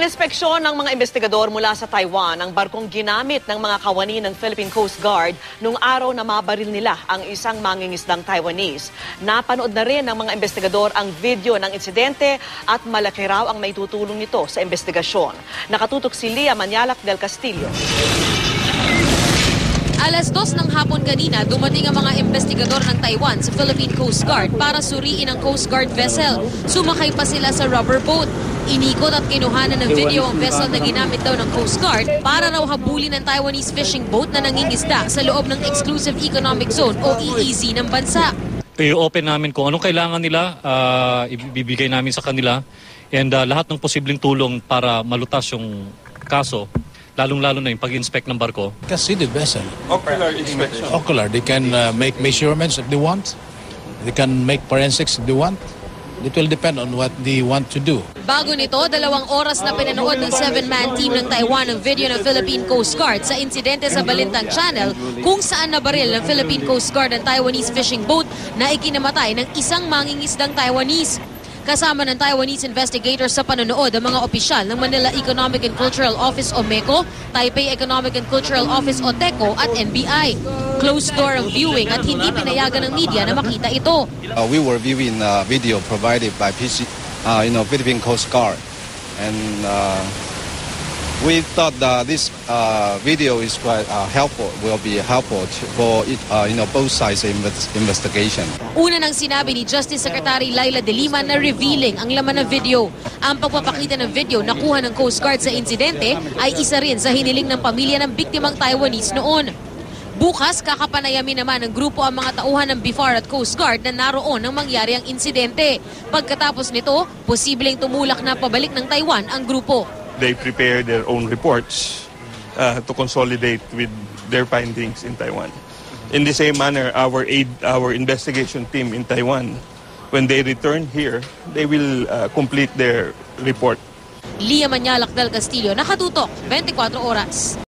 Ininspeksyon ng mga investigador mula sa Taiwan ang barkong ginamit ng mga kawani ng Philippine Coast Guard nung araw na mabaril nila ang isang mangingisdang Taiwanese. Napanood na rin ng mga investigador ang video ng insidente at malaki raw ang maitutulong nito sa investigasyon. Nakatutok si Lia Manyalak del Castillo. Alas 2 ng hapon kanina, dumating ang mga investigador ng Taiwan sa Philippine Coast Guard para suriin ang Coast Guard vessel. Sumakay pa sila sa rubber boat. Inikot at kinuhanan ng video ang vessel na ginamit daw ng Coast Guard para raw habulin ng Taiwanese fishing boat na nangingisda sa loob ng Exclusive Economic Zone o EEZ ng bansa. I-open namin kung anong kailangan nila, ibibigay namin sa kanila, and lahat ng posibleng tulong para malutas yung kaso. Lalong-lalo na yung pag-inspect ng barko. Considered vessel. Ocular inspection. Ocular. They can make measurements if they want. They can make forensics if they want. It will depend on what they want to do. Bago nito, 2 oras na pinanood ng 7-man team ng Taiwan ang video ng Philippine Coast Guard sa insidente sa Balintang Channel kung saan nabaril ng Philippine Coast Guard ang Taiwanese fishing boat na ikinamatay ng isang mangingisdang Taiwanese. Kasama ng Taiwanese investigators sa panonood ang mga opisyal ng Manila Economic and Cultural Office o MECO, Taipei Economic and Cultural Office o TECO at NBI. Closed door ang viewing at hindi pinayagan ng media na makita ito. We were viewing video provided by Philippine Coast Guard, and we thought that this video is quite helpful. Will be helpful for both sides investigation. Una nang sinabi ni Justice Secretary Laila De Lima na revealing ang laman ng video. Ang pagpapakita ng video nakuha ng Coast Guard sa insidente ay isa rin sa hiniling ng pamilya ng biktimang Taiwanese noon. Bukas, kakapanayamin naman ng grupo ang mga tauhan ng BIFAR at Coast Guard na naroon nang mangyari ang insidente. Pagkatapos nito, posibleng tumulak na pabalik ng Taiwan ang grupo. They prepare their own reports to consolidate with their findings in Taiwan. In the same manner, our investigation team in Taiwan, when they return here, they will complete their report. Lia Manyalak del Castillo, Nakatutok, 24 Oras.